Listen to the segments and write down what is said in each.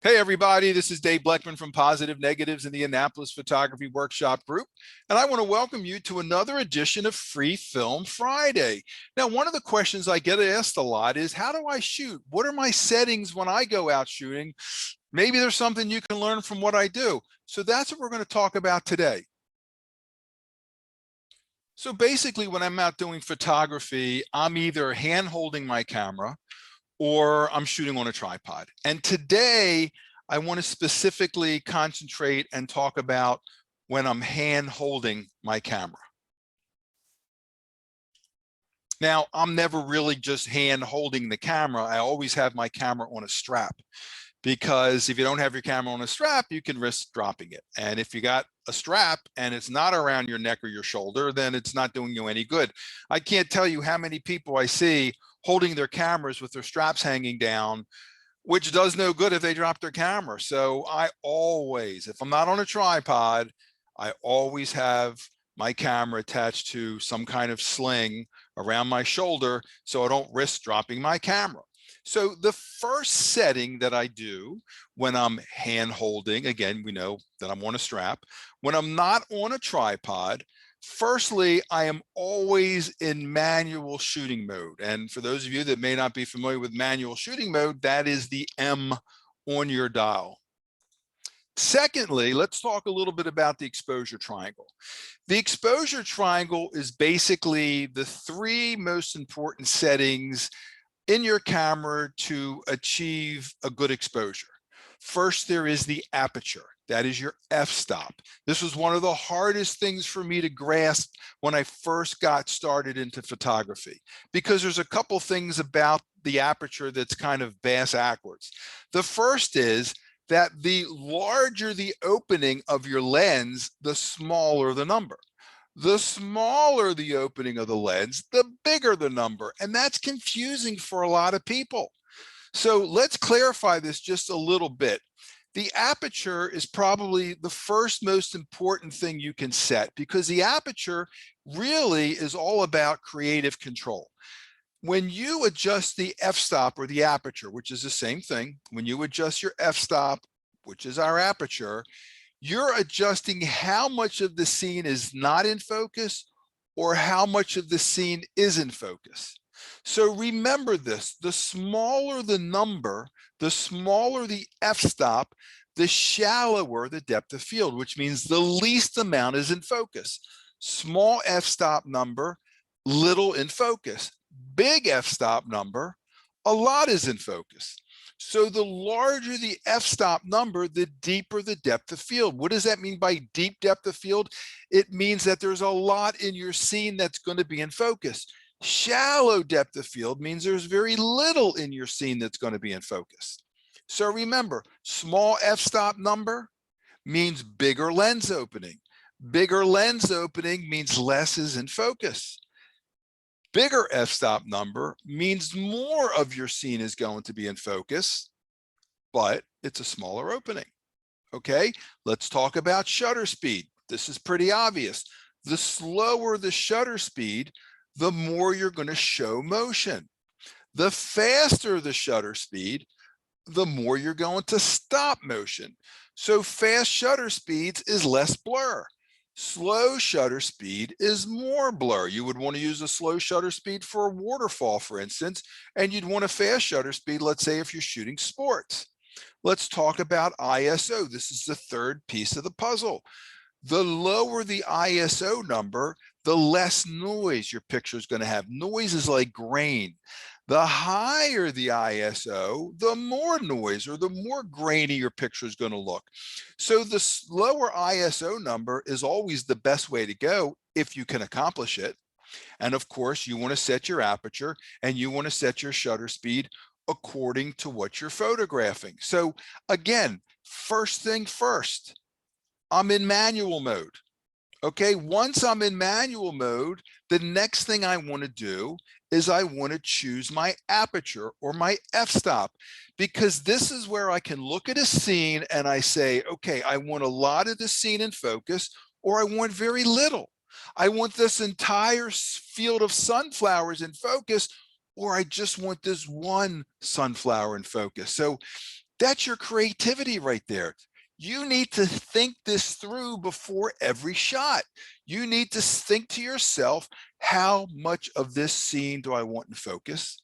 Hey everybody, this is Dave Bleckman from Positive Negatives in the Annapolis Photography Workshop Group, and I want to welcome you to another edition of Free Film Friday. Now, one of the questions I get asked a lot is, how do I shoot? What are my settings when I go out shooting? Maybe there's something you can learn from what I do. So that's what we're going to talk about today. So basically, when I'm out doing photography, I'm either hand holding my camera or I'm shooting on a tripod. And today I want to specifically concentrate and talk about when I'm hand holding my camera. Now, I'm never really just hand holding the camera. I always have my camera on a strap, because if you don't have your camera on a strap, you can risk dropping it. And if you got a strap and it's not around your neck or your shoulder, then it's not doing you any good. I can't tell you how many people I see holding their cameras with their straps hanging down, which does no good if they drop their camera. So I always, if I'm not on a tripod, I always have my camera attached to some kind of sling around my shoulder so I don't risk dropping my camera. So the first setting that I do when I'm hand holding, again, we know that I'm on a strap. When I'm not on a tripod, firstly, I am always in manual shooting mode. And for those of you that may not be familiar with manual shooting mode, that is the M on your dial. Secondly, let's talk a little bit about the exposure triangle. The exposure triangle is basically the three most important settings in your camera to achieve a good exposure. First, there is the aperture. That is your f-stop. This was one of the hardest things for me to grasp when I first got started into photography, because there's a couple things about the aperture that's kind of bass-ackwards. The first is that the larger the opening of your lens, the smaller the number. The smaller the opening of the lens, the bigger the number. And that's confusing for a lot of people. So let's clarify this just a little bit. The aperture is probably the first most important thing you can set, because the aperture really is all about creative control. When you adjust the f-stop or the aperture, which is the same thing, when you adjust your f-stop, which is our aperture, you're adjusting how much of the scene is not in focus or how much of the scene is in focus. So remember this, the smaller the number, the smaller the f-stop, the shallower the depth of field, which means the least amount is in focus. Small f-stop number, little in focus. Big f-stop number, a lot is in focus. So the larger the f-stop number, the deeper the depth of field. What does that mean by deep depth of field? It means that there's a lot in your scene that's going to be in focus. Shallow depth of field means there's very little in your scene that's going to be in focus. So remember, small f-stop number means bigger lens opening. Bigger lens opening means less is in focus. Bigger f-stop number means more of your scene is going to be in focus, but it's a smaller opening. Okay, let's talk about shutter speed. This is pretty obvious. The slower the shutter speed, the more you're going to show motion. The faster the shutter speed, the more you're going to stop motion. So fast shutter speeds is less blur. Slow shutter speed is more blur. You would want to use a slow shutter speed for a waterfall, for instance, and you'd want a fast shutter speed, let's say, if you're shooting sports. Let's talk about ISO. This is the third piece of the puzzle. The lower the ISO number, the less noise your picture is going to have. Noise is like grain. The higher the ISO, the more noise or the more grainy your picture is going to look. So the lower ISO number is always the best way to go if you can accomplish it. And of course, you want to set your aperture and you want to set your shutter speed according to what you're photographing. So again, first thing first, I'm in manual mode. Okay, once I'm in manual mode, the next thing I want to do is I want to choose my aperture or my f-stop, because this is where I can look at a scene and I say, okay, I want a lot of the scene in focus, or I want very little. I want this entire field of sunflowers in focus, or I just want this one sunflower in focus. So That's your creativity right there. You need to think this through before every shot. You need to think to yourself, how much of this scene do I want in focus?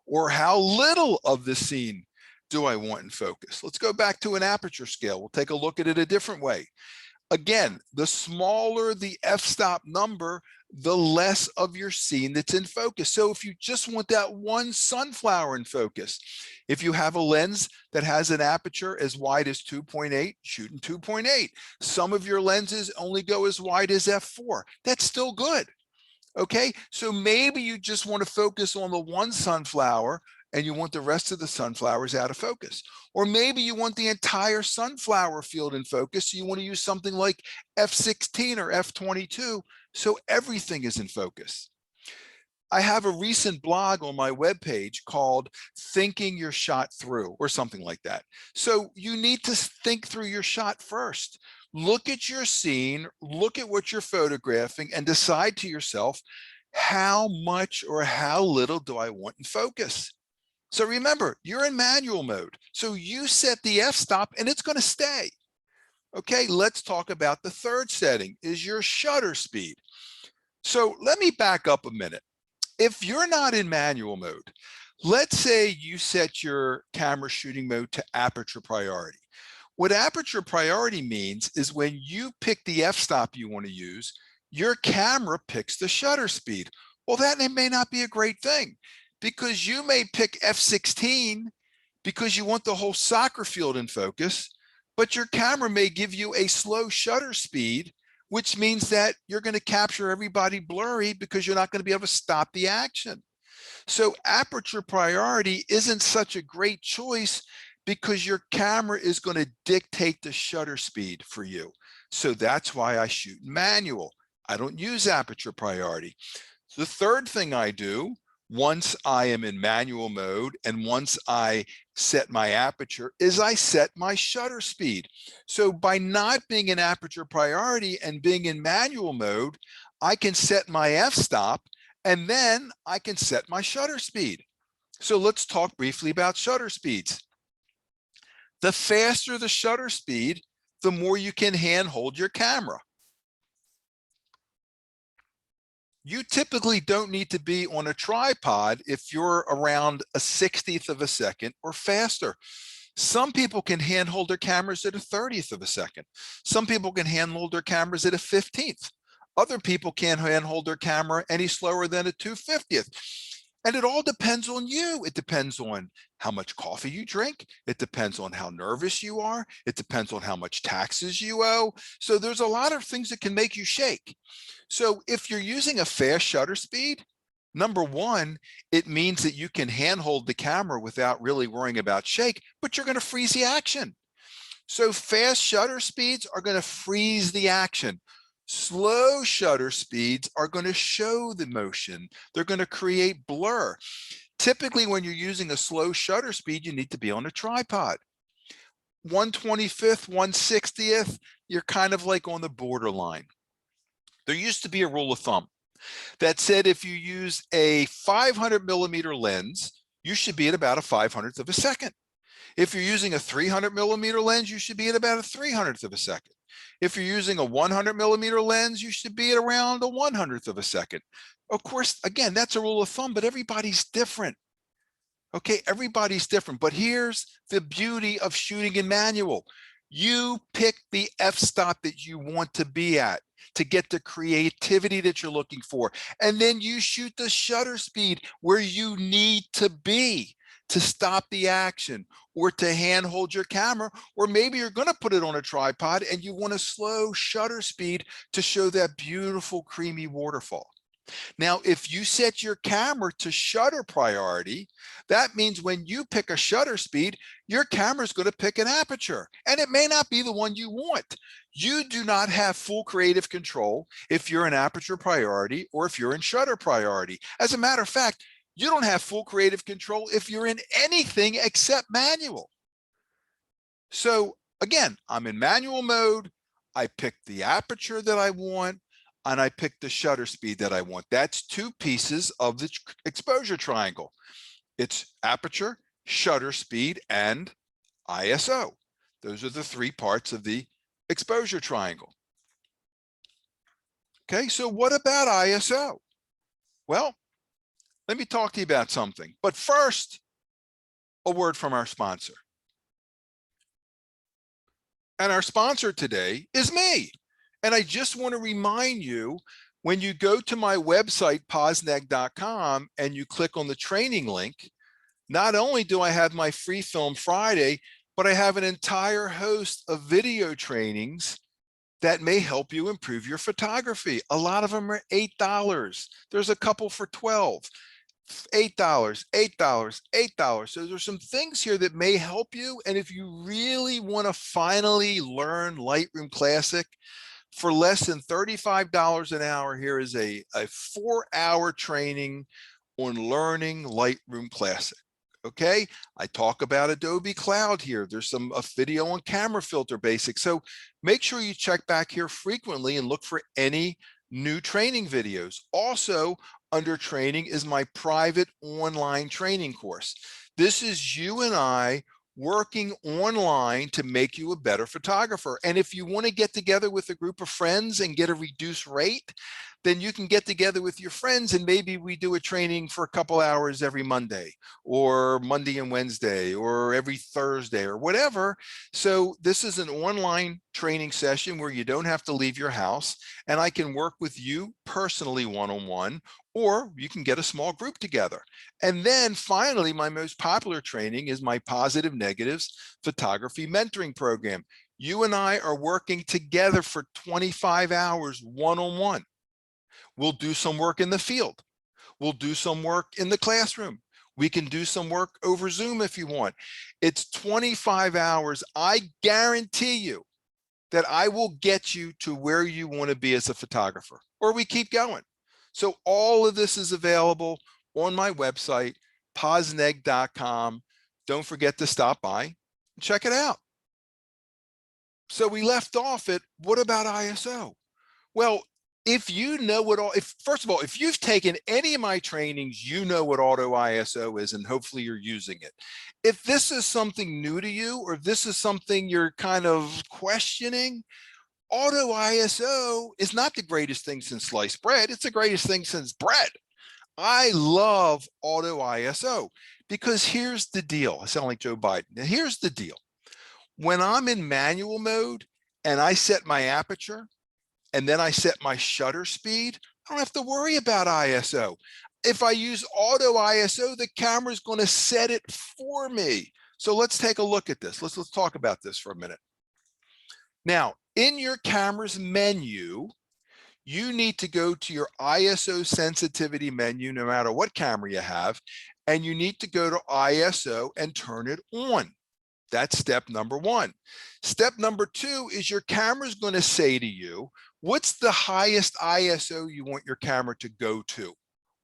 Or how little of the scene do I want in focus? Let's go back to an aperture scale. We'll take a look at it a different way. Again, the smaller the f-stop number, the less of your scene that's in focus. So if you just want that one sunflower in focus, if you have a lens that has an aperture as wide as 2.8, shoot in 2.8. Some of your lenses only go as wide as f4. That's still good. Okay, so maybe you just want to focus on the one sunflower and you want the rest of the sunflowers out of focus. Or maybe you want the entire sunflower field in focus. So you want to use something like f16 or f22, so everything is in focus. I have a recent blog on my webpage called Thinking Your Shot Through, or something like that. So you need to think through your shot first. Look at your scene, look at what you're photographing, and decide to yourself, how much or how little do I want in focus? So remember, you're in manual mode. So you set the f-stop and it's going to stay. Okay, let's talk about the third setting, is your shutter speed. So let me back up a minute. If you're not in manual mode, let's say you set your camera shooting mode to aperture priority. What aperture priority means is when you pick the f-stop you want to use, your camera picks the shutter speed. Well, that may not be a great thing, because you may pick f16 because you want the whole soccer field in focus, but your camera may give you a slow shutter speed, which means that you're going to capture everybody blurry because you're not going to be able to stop the action. So aperture priority isn't such a great choice because your camera is going to dictate the shutter speed for you. So that's why I shoot manual. I don't use aperture priority. So the third thing I do, once I am in manual mode and once I set my aperture, is I set my shutter speed. So by not being in aperture priority and being in manual mode, I can set my f-stop and then I can set my shutter speed. So let's talk briefly about shutter speeds. The faster the shutter speed, the more you can handhold your camera. You typically don't need to be on a tripod if you're around a 60th of a second or faster. Some people can handhold their cameras at a 30th of a second. Some people can handhold their cameras at a 15th. Other people can't handhold their camera any slower than a 250th. And it all depends on you. It depends on how much coffee you drink. It depends on how nervous you are. It depends on how much taxes you owe. So there's a lot of things that can make you shake. So if you're using a fast shutter speed, number one, it means that you can handhold the camera without really worrying about shake, but you're going to freeze the action. So fast shutter speeds are going to freeze the action. Slow shutter speeds are going to show the motion. They're going to create blur. Typically, when you're using a slow shutter speed, you need to be on a tripod. 1/25th, 1/60th, you're kind of like on the borderline. There used to be a rule of thumb that said if you use a 500 millimeter lens, you should be at about a 500th of a second. If you're using a 300 millimeter lens, you should be at about a 300th of a second. If you're using a 100 millimeter lens, you should be at around a 100th of a second. Of course, again, that's a rule of thumb, but everybody's different. Okay, everybody's different. But here's the beauty of shooting in manual. You pick the f-stop that you want to be at to get the creativity that you're looking for. And then you shoot the shutter speed where you need to be to stop the action or to handhold your camera, or maybe you're going to put it on a tripod and you want a slow shutter speed to show that beautiful creamy waterfall. Now, if you set your camera to shutter priority, that means when you pick a shutter speed, your camera is going to pick an aperture, and it may not be the one you want. You do not have full creative control if you're in aperture priority or if you're in shutter priority. As a matter of fact, you don't have full creative control if you're in anything except manual. So again, I'm in manual mode. I pick the aperture that I want, and I pick the shutter speed that I want. That's two pieces of the exposure triangle. It's aperture, shutter speed, and ISO. Those are the three parts of the exposure triangle. Okay, so what about ISO? Well, let me talk to you about something. But first, a word from our sponsor. And our sponsor today is me. And I just want to remind you, when you go to my website, posneg.com, and you click on the training link, not only do I have my free film Friday, but I have an entire host of video trainings that may help you improve your photography. A lot of them are $8. There's a couple for 12. $8, $8, $8. So there's some things here that may help you. And if you really want to finally learn Lightroom Classic for less than $35 an hour, here is a 4-hour training on learning Lightroom Classic. Okay, I talk about Adobe Cloud here. There's a video on camera filter basics. So make sure you check back here frequently and look for any new training videos. Also, under training is my private online training course. This is you and I working online to make you a better photographer. And if you want to get together with a group of friends and get a reduced rate, then you can get together with your friends and maybe we do a training for a couple hours every Monday or Monday and Wednesday or every Thursday or whatever. So this is an online training session where you don't have to leave your house, and I can work with you personally one-on-one, or you can get a small group together. And then finally, my most popular training is my Positive Negatives Photography Mentoring Program. You and I are working together for 25 hours one-on-one. We'll do some work in the field. We'll do some work in the classroom. We can do some work over Zoom if you want. It's 25 hours. I guarantee you that I will get you to where you want to be as a photographer, or we keep going. So all of this is available on my website, posneg.com. Don't forget to stop by and check it out. So we left off at, what about ISO? Well, if you know what first of all, if you've taken any of my trainings, you know what auto ISO is, and hopefully you're using it. If this is something new to you, or this is something you're kind of questioning, auto ISO is not the greatest thing since sliced bread. It's the greatest thing since bread. I love auto ISO because here's the deal. I sound like Joe Biden. Now, here's the deal. When I'm in manual mode and I set my aperture, and then I set my shutter speed, I don't have to worry about ISO. If I use auto ISO, the camera is going to set it for me. So let's take a look at this. Let's talk about this for a minute. Now, in your camera's menu, you need to go to your ISO sensitivity menu, no matter what camera you have, and you need to go to ISO and turn it on. That's step number one. Step number two is your camera's going to say to you, what's the highest ISO you want your camera to go to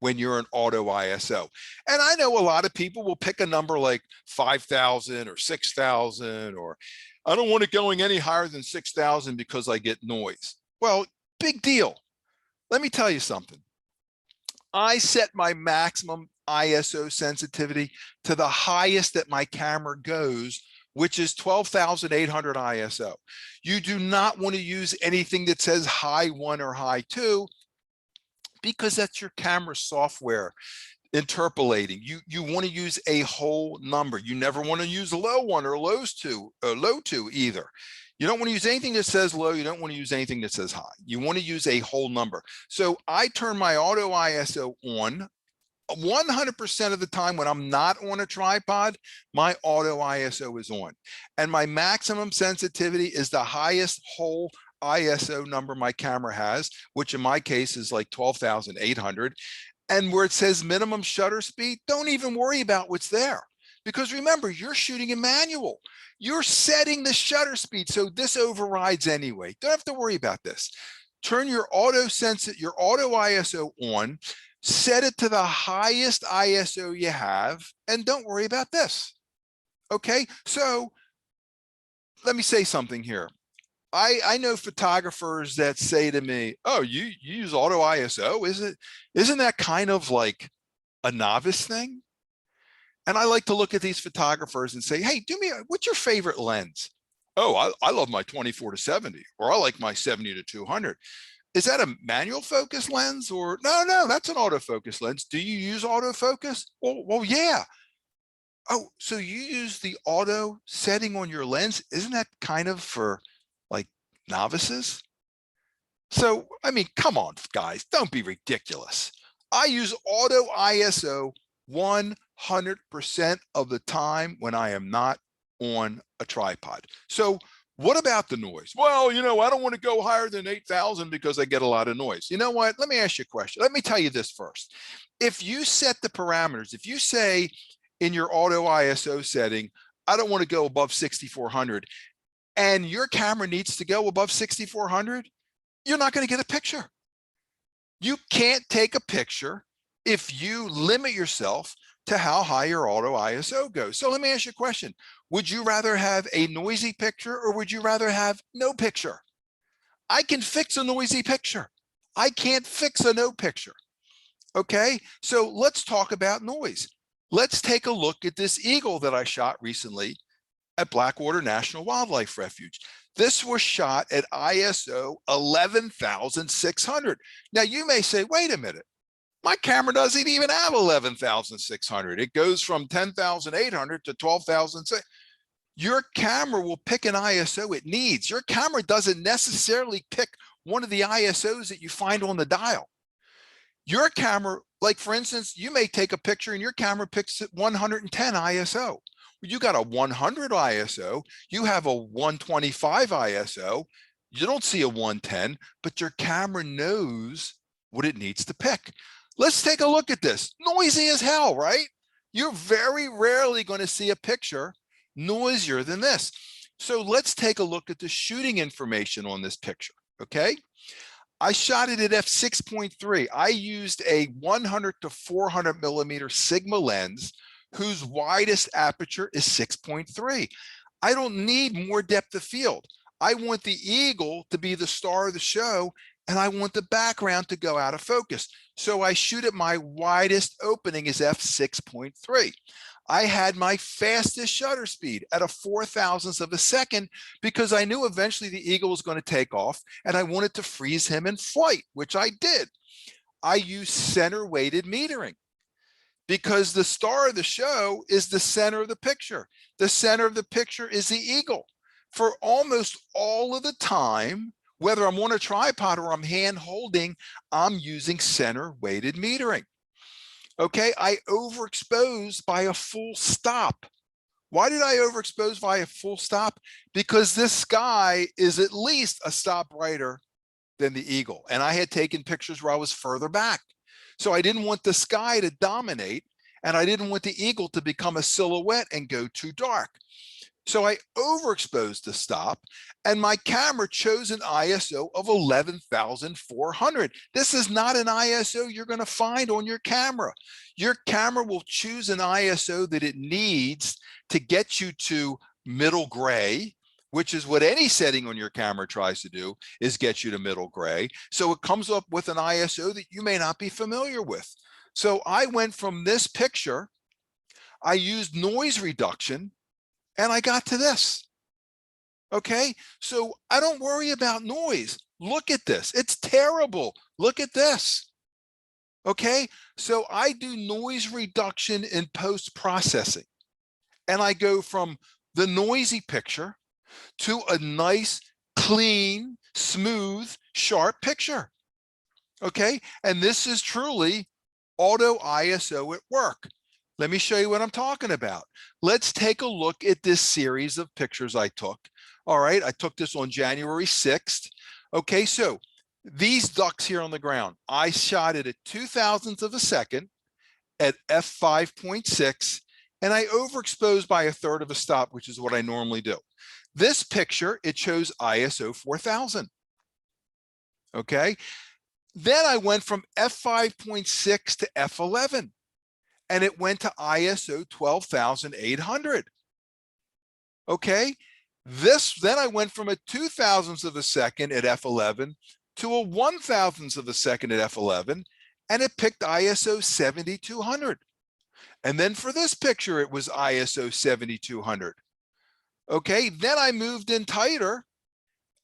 when you're in auto ISO? And I know a lot of people will pick a number like 5,000 or 6,000, or I don't want it going any higher than 6,000 because I get noise. Well, big deal. Let me tell you something. I set my maximum ISO sensitivity to the highest that my camera goes, which is 12,800 ISO. You do not want to use anything that says high 1 or high 2, because that's your camera software interpolating. You want to use a whole number. You never want to use low 1 or low 2 either. You don't want to use anything that says low. You don't want to use anything that says high. You want to use a whole number. So I turn my auto ISO on 100% of the time. When I'm not on a tripod, my auto ISO is on, and my maximum sensitivity is the highest whole ISO number my camera has, which in my case is like 12,800. And where it says minimum shutter speed, don't even worry about what's there, because remember, you're shooting in manual. You're setting the shutter speed, so this overrides anyway. Don't have to worry about this. Turn your auto ISO on, set it to the highest ISO you have, and don't worry about this. Okay, so let me say something here. I know photographers that say to me, oh, you use auto ISO? Isn't that kind of like a novice thing? And I like to look at these photographers and say, hey, what's your favorite lens? Oh, I love my 24 to 70, or I like my 70 to 200. Is that a manual focus lens or no, that's an autofocus lens. Do you use autofocus? Well, yeah. Oh, so you use the auto setting on your lens? Isn't that kind of for like novices? So, I mean, come on, guys, don't be ridiculous. I use auto ISO 100% of the time when I am not on a tripod. So what about the noise? Well, I don't want to go higher than 8,000 because I get a lot of noise. You know what? Let me ask you a question. Let me tell you this first. If you set the parameters, if you say in your auto ISO setting, I don't want to go above 6,400, and your camera needs to go above 6,400, you're not going to get a picture. You can't take a picture if you limit yourself to how high your auto ISO goes. So let me ask you a question. Would you rather have a noisy picture or would you rather have no picture? I can fix a noisy picture. I can't fix a no picture. Okay, so let's talk about noise. Let's take a look at this eagle that I shot recently at Blackwater National Wildlife Refuge. This was shot at ISO 11,600. Now you may say, wait a minute, my camera doesn't even have 11,600. It goes from 10,800 to 12,000. Your camera will pick an ISO it needs. Your camera doesn't necessarily pick one of the ISOs that you find on the dial. Your camera, like for instance, you may take a picture and your camera picks at 110 ISO. You got a 100 ISO, you have a 125 ISO, you don't see a 110, but your camera knows what it needs to pick. Let's take a look at this. Noisy as hell, right? You're very rarely going to see a picture noisier than this. So let's take a look at the shooting information on this picture, okay? I shot it at f6.3. I used a 100 to 400 millimeter Sigma lens whose widest aperture is 6.3. I don't need more depth of field. I want the eagle to be the star of the show, and I want the background to go out of focus. So I shoot at my widest opening is f6.3. I had my fastest shutter speed at a 4,000th of a second because I knew eventually the eagle was going to take off and I wanted to freeze him in flight, which I did. I used center weighted metering because the star of the show is the center of the picture. The center of the picture is the eagle. For almost all of the time, whether I'm on a tripod or I'm hand holding, I'm using center weighted metering. Okay, I overexposed by a full stop. Why did I overexpose by a full stop? Because this sky is at least a stop brighter than the eagle. And I had taken pictures where I was further back. So I didn't want the sky to dominate and I didn't want the eagle to become a silhouette and go too dark. So I overexposed the stop and my camera chose an ISO of 11,400. This is not an ISO you're going to find on your camera. Your camera will choose an ISO that it needs to get you to middle gray, which is what any setting on your camera tries to do, is get you to middle gray. So it comes up with an ISO that you may not be familiar with. So I went from this picture, I used noise reduction, and I got to this. Okay, so I don't worry about noise. Look at this. It's terrible. Look at this. Okay, so I do noise reduction in post-processing. And I go from the noisy picture to a nice, clean, smooth, sharp picture. Okay, and this is truly auto ISO at work. Let me show you what I'm talking about. Let's take a look at this series of pictures I took. All right, I took this on January 6th. Okay, so these ducks here on the ground, I shot it at 2,000ths of a second at f5.6, and I overexposed by a third of a stop, which is what I normally do. This picture, it shows ISO 4,000. Okay, then I went from f5.6 to f11. And it went to ISO 12,800. Okay, then I went from a 2,000th of a second at f11 to a 1,000th of a second at f11, and it picked ISO 7,200. And then for this picture, it was ISO 7200. Okay, then I moved in tighter.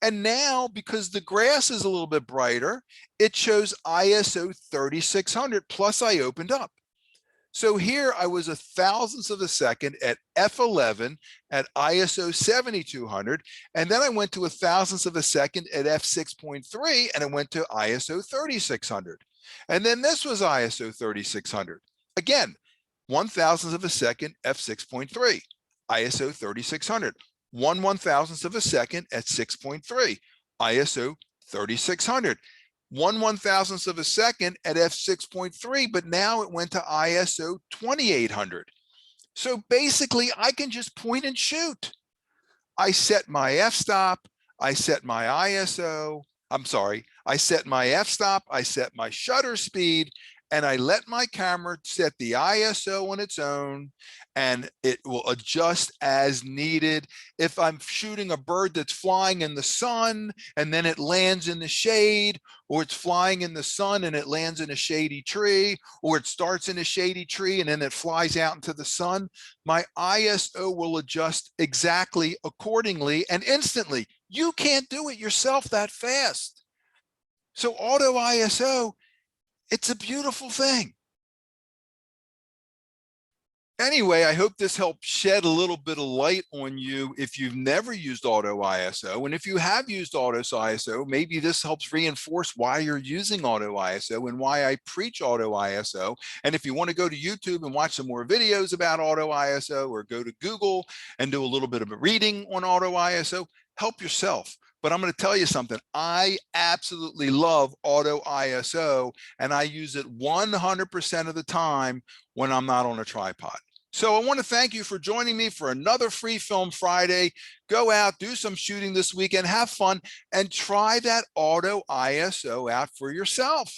And now, because the grass is a little bit brighter, it shows ISO 3600, plus I opened up. So here I was a thousandth of a second at f11 at ISO 7200, and then I went to a thousandth of a second at f6.3, and I went to ISO 3600. And then this was ISO 3600. Again, 1,000th of a second, f6.3, ISO 3600. 1/1000th of a second at 6.3, ISO 3600. 1/1000th of a second at f6.3, but now it went to ISO 2800. So basically, I can just point and shoot. I set my f-stop, I set my ISO, I set my f-stop, I set my shutter speed, and I let my camera set the ISO on its own, and it will adjust as needed. If I'm shooting a bird that's flying in the sun and then it lands in the shade, or it's flying in the sun and it lands in a shady tree, or it starts in a shady tree and then it flies out into the sun, my ISO will adjust exactly accordingly and instantly. You can't do it yourself that fast. So auto ISO, it's a beautiful thing. Anyway, I hope this helped shed a little bit of light on you if you've never used auto ISO. And if you have used auto ISO, maybe this helps reinforce why you're using auto ISO and why I preach auto ISO. And if you want to go to YouTube and watch some more videos about auto ISO, or go to Google and do a little bit of a reading on auto ISO, help yourself. But I'm going to tell you something. I absolutely love auto ISO, and I use it 100% of the time when I'm not on a tripod. So I want to thank you for joining me for another Free Film Friday. Go out, do some shooting this weekend, have fun, and try that auto ISO out for yourself.